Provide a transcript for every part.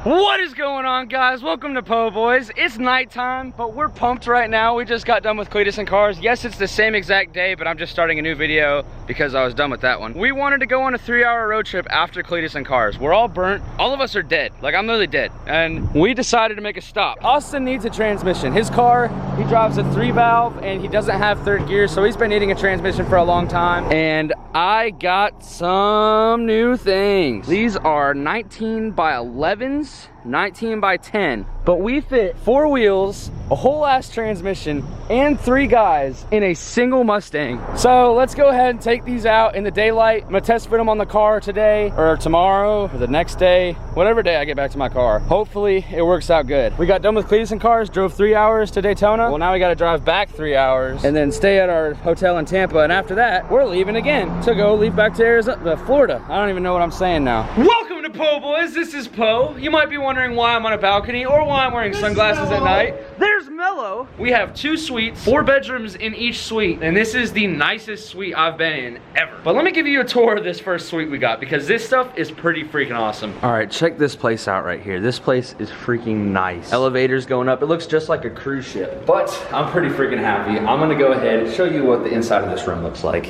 What is going on, guys? Welcome to Po Boys. It's nighttime, but we're pumped right now. We just got done with Cletus and Cars. Yes, it's the same exact day, but I'm just starting a new video because I was done with that one. We wanted to go on a 3-hour road trip after Cletus and Cars. We're all burnt. All of us are dead. Like, I'm literally dead. And we decided to make a stop. Austin needs a transmission. His car, he drives a 3-valve and he doesn't have 3rd gear, so he's been needing a transmission for a long time. And I got some new things. These are 19 by 11s. 19 by 10, but we fit 4 wheels, a whole ass transmission, and 3 guys in a single Mustang. So let's go ahead and take these out in the daylight. I'm gonna test fit them on the car today or tomorrow or the next day, whatever day I get back to my car. Hopefully it works out good. We got done with Cletus and Cars, drove 3 hours to Daytona. Well, now we got to drive back 3 hours and then stay at our hotel in Tampa, and after that we're leaving again to go leave back to Arizona, Florida. I don't even know what I'm saying now. Welcome to Po Boys. This is Po. You might be wondering why I'm on a balcony or why I'm wearing sunglasses at night. There's Mello. We have 2 suites, 4 bedrooms in each suite, and this is the nicest suite I've been in ever. But let me give you a tour of this first suite we got, because this stuff is pretty freaking awesome. All right, check this place out right here. This place is freaking nice. Elevators going up. It looks just like a cruise ship, but I'm pretty freaking happy. I'm gonna go ahead and show you what the inside of this room looks like.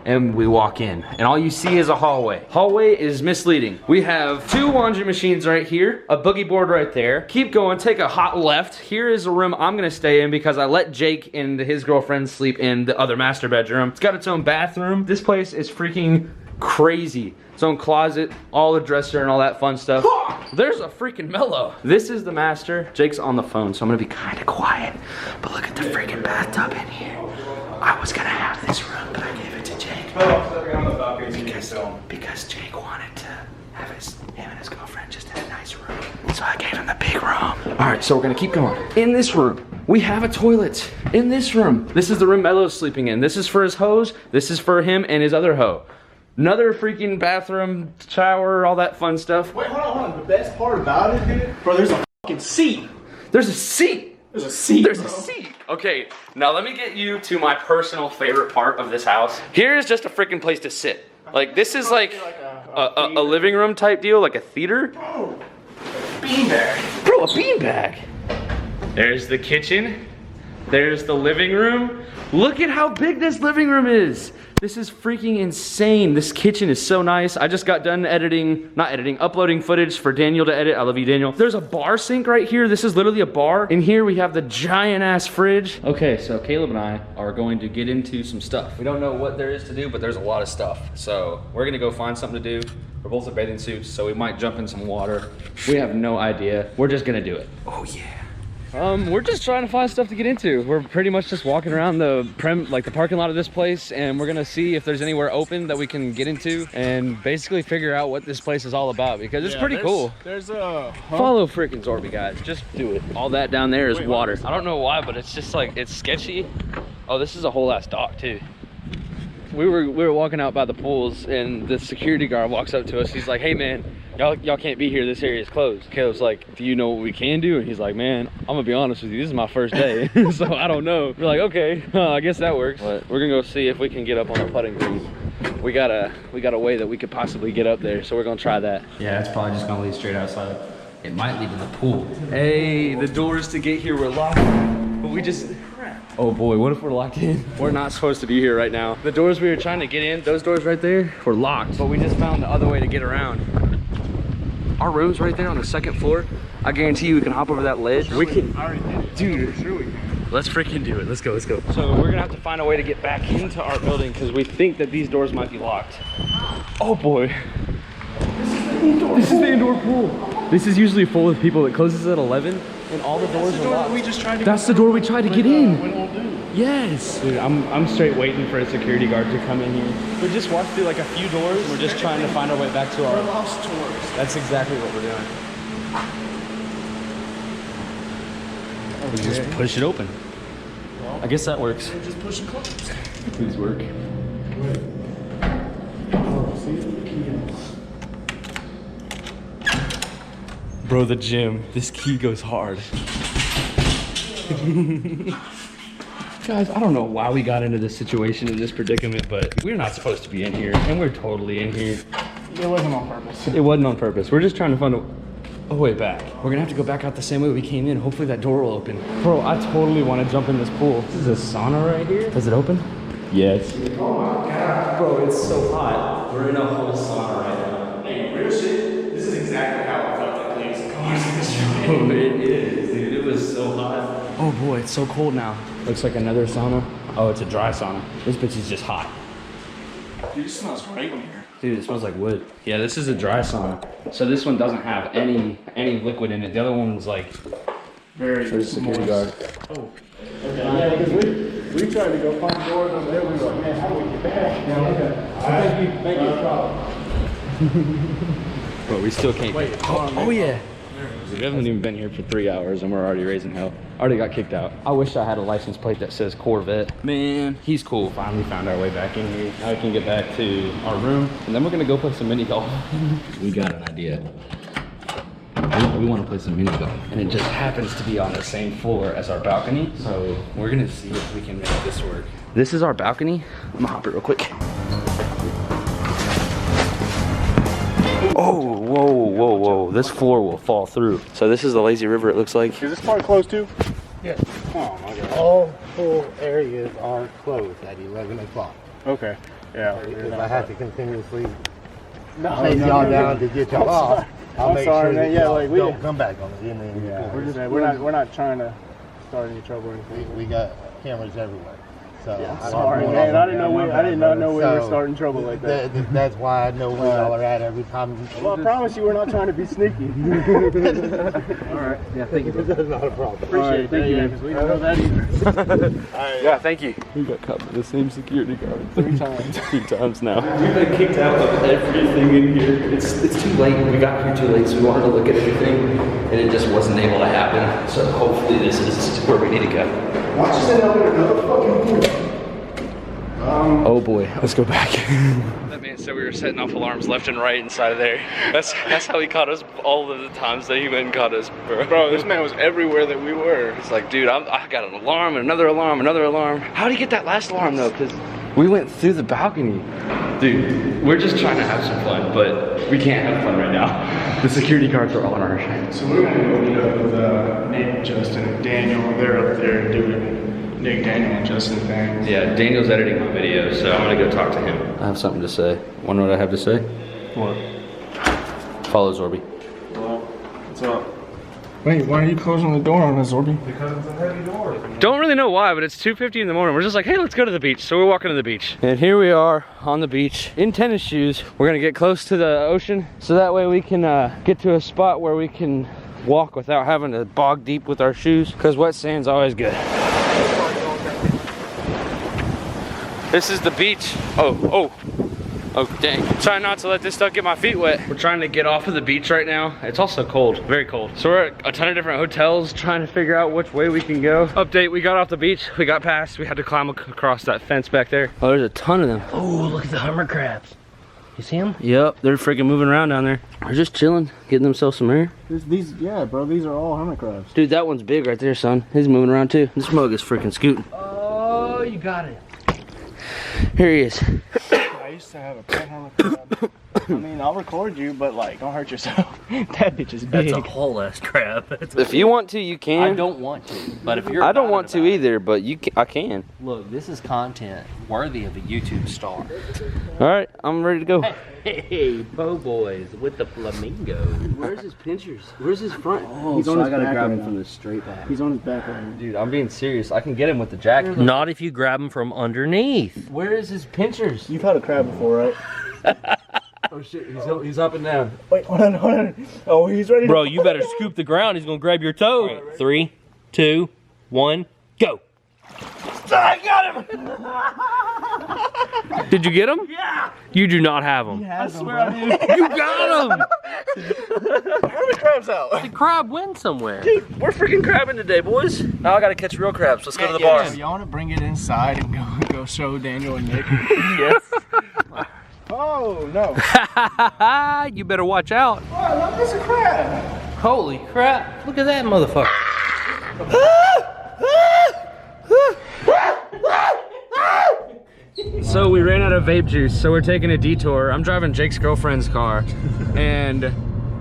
And we walk in, and all you see is a hallway. Hallway is misleading. We have 2 laundry machines right here, a boogie board right there. Keep going, take a hot left. Here is a room I'm gonna stay in because I let Jake and his girlfriend sleep in the other master bedroom. It's got its own bathroom. This place is freaking crazy. Its own closet, all the dresser and all that fun stuff. There's a freaking Mello. This is the master. Jake's on the phone, so I'm gonna be kind of quiet. But look at the freaking bathtub in here. I was gonna have this room, but I gave it to Jake. Because Jake wanted to have him and his girlfriend just in a nice room. So I gave him the big room. All right, so we're gonna keep going. In this room, we have a toilet. In this room, this is the room Mello's sleeping in. This is for his hose. This is for him and his other hoe. Another freaking bathroom, shower, all that fun stuff. Wait, hold on. The best part about it, dude, bro, there's a fucking seat. There's a seat. There's a seat. There's a seat. Okay, now let me get you to my personal favorite part of this house. Here is just a freaking place to sit. Like, this is like a living room type deal, like a theater. Bro, beanbag. Bro, a beanbag. There's the kitchen. There's the living room. Look at how big this living room is. This is freaking insane. This kitchen is so nice. I just got done uploading footage for Daniel to edit. I love you, Daniel. There's a bar sink right here. This is literally a bar. In here, we have the giant ass fridge. Okay, so Caleb and I are going to get into some stuff. We don't know what there is to do, but there's a lot of stuff. So we're gonna go find something to do. We're both in bathing suits, so we might jump in some water. We have no idea. We're just gonna do it. Oh yeah. We're just trying to find stuff to get into. We're pretty much just walking around the parking lot of this place, and we're gonna see if there's anywhere open that we can get into and basically figure out what this place is all about, because it's pretty cool. There's a... Follow freaking Zorby, guys. Just do it. All that down there is water. I don't know why, but it's just like, it's sketchy. Oh, this is a whole ass dock too. We were walking out by the pools, and the security guard walks up to us. He's like, hey man, y'all can't be here, this area is closed. Caleb's like, do you know what we can do? And he's like, man, I'm gonna be honest with you, this is my first day. So I don't know. We're like, okay, I guess that works. But we're gonna go see if we can get up on the putting green. We got a way that we could possibly get up there, so we're gonna try that. Yeah, it's probably just gonna lead straight outside. It might lead to the pool. Hey, the doors to get here were locked, but we just... Oh boy, what if we're locked in? We're not supposed to be here right now. The doors we were trying to get in, those doors right there, were locked. But we just found the other way to get around. Our room's right there on the 2nd floor. I guarantee you we can hop over that ledge. We can, dude, let's freaking do it. Let's go, let's go. So we're gonna have to find a way to get back into our building because we think that these doors might be locked. Oh boy. This is the indoor pool. This is usually full with people. It closes at 11 and all the doors are locked. That's the door we tried to get in. Yes. Dude, I'm straight waiting for a security guard to come in here. We just walked through like a few doors. We're just trying to find our way back to our lost tours. That's exactly what we're doing. Okay. We just push it open. Well, I guess that works. We're just pushing close. Please work. Bro, the gym. This key goes hard. Guys, I don't know why we got into this situation, in this predicament, but we're not supposed to be in here, and we're totally in here. It wasn't on purpose. It wasn't on purpose. We're just trying to find a... Oh wait, back. We're gonna have to go back out the same way we came in. Hopefully that door will open. Bro, I totally want to jump in this pool. This is a sauna right here. Does it open? Yes. Oh my god. Bro, it's so hot. We're in a whole sauna right now. Hey, real shit. This is exactly how I felt like playing cars in this joint. Oh, it is, dude. It was so hot. Oh boy, it's so cold now. Looks like another sauna. Oh, it's a dry sauna. This bitch is just hot. Dude, it smells great in here. Dude, it smells like wood. Yeah, this is a dry sauna. So this one doesn't have any liquid in it. The other one's like Very there's a security guard. Oh. Okay, yeah, because we tried to go find doors over there. We were like, man, how do we get back? Yeah, okay. Thank you. But we still can't. Wait, oh yeah. We haven't even been here for 3 hours and we're already raising hell. Already got kicked out. I wish I had a license plate that says Corvette. Man, he's cool. Finally found our way back in here. Now we can get back to our room and then we're gonna go play some mini golf. We got an idea. We want to play some mini golf. And it just happens to be on the same floor as our balcony. So we're gonna see if we can make this work. This is our balcony. I'm gonna hop it real quick. Oh, whoa, whoa, whoa. This floor will fall through. So this is the lazy river, it looks like. Is this part closed too? Yes. Oh my god. All pool areas are closed at 11 o'clock. Okay. Yeah. Because I have to continuously No, chase y'all down to get y'all off. I'll I'm make sorry, sure man. that Yeah, y'all like, we- don't come back on it. We're not trying to start any trouble or anything. We got cameras everywhere. So Yeah, I don't sorry, want man. all I did not know we were starting trouble like that. That's why I know where y'all are at every time. Well, I promise you, we're not trying to be sneaky. All right. Yeah, thank you. That's not a problem. Appreciate it. Thank you, because we don't know that either. Yeah, thank you. We got caught by the same security guard 3 times. 3 times now. We've been kicked out of everything in here. It's too late. We got here too late, so we wanted to look at everything, and it just wasn't able to happen. So hopefully this is where we need to go. Watch us end up in another fucking pool. Oh boy, let's go back. That man said we were setting off alarms left and right inside of there. That's how he caught us all of the times that he went and caught us, bro. Bro, this man was everywhere that we were. It's like, dude, I got an alarm, and another alarm, another alarm. How'd he get that last alarm though? Because we went through the balcony. Dude, we're just trying to have some fun, but we can't have fun right now. The security guards are on our side. So we're gonna go meet up with Nick, Justin, and Daniel. They're up there doing Nick, Daniel, and Justin things. Yeah, Daniel's editing my video, so I'm gonna go talk to him. I have something to say. Wonder what I have to say? What? Follow Zorby. Well, what's up? Wait, why are you closing the door on us, Zorby? Because it's a heavy door. Don't really know why, but it's 2:50 in the morning. We're just like, hey, let's go to the beach. So we're walking to the beach. And here we are on the beach in tennis shoes. We're gonna get close to the ocean, so that way we can get to a spot where we can walk without having to bog deep with our shoes, because wet sand's always good. This is the beach. Oh, dang. Trying not to let this stuff get my feet wet. We're trying to get off of the beach right now. It's also cold, very cold. So we're at a ton of different hotels trying to figure out which way we can go. Update, we got off the beach, we got past, we had to climb across that fence back there. Oh, there's a ton of them. Oh, look at the Hummer crabs. You see them? Yep, they're freaking moving around down there. They're just chilling, getting themselves some air. Yeah, bro, these are all hermit crabs. Dude, that one's big right there, son. He's moving around too. This mug is freaking scooting. Oh, you got it. Here he is. I used to have a pet hermit crab. I mean, I'll record you, but like, don't hurt yourself. That bitch is big. That's a whole ass crab. If you want to, you can. I don't want to, but if you're I don't about want it to about it. either, but I can. Look, this is content worthy of a YouTube star. All right, I'm ready to go. Hey, Po Boys with the flamingo. Where's his pinchers? Where's his front? Oh, he's on his back right now. the straight back. He's on his back right now. Dude, I'm being serious. I can get him with the jacket. Not if you grab him from underneath. Where is his pinchers? You've had a crab before, right? Oh shit, he's up and down. Wait, hold on. Oh, he's ready. Bro, you better scoop the ground. He's gonna grab your toe. Right, 3, 2, 1, go. I got him! Did you get him? Yeah. You do not have him. I swear I did. You got him. Hermit crab's out. The crab went somewhere. We're freaking crabbing today, boys. Now I gotta catch real crabs. Let's go to the bar. If y'all want to bring it inside and go show Daniel and Nick. Yes. Oh, no. You better watch out. Oh, look, there's a crab. Holy crap. Look at that motherfucker. So we ran out of vape juice, so we're taking a detour. I'm driving Jake's girlfriend's car, and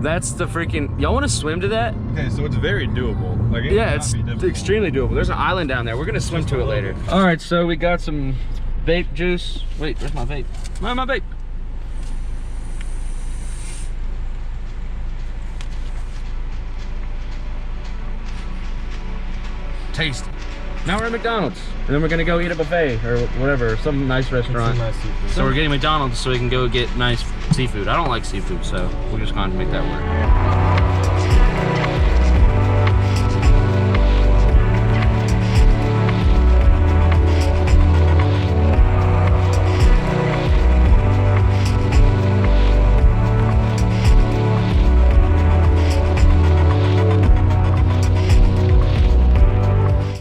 That's the freaking, y'all want to swim to that? Okay, so it's very doable. Like, Yeah, it's extremely doable. There's an island down there. We're gonna swim to it later. All right, so we got some vape juice. Wait, where's my vape? Where's my vape? Tasty. Now we're at McDonald's, and then we're gonna go eat a buffet or whatever, some nice restaurant. Nice seafood. So we're getting McDonald's so we can go get nice seafood. I don't like seafood, so we're just gonna make that work.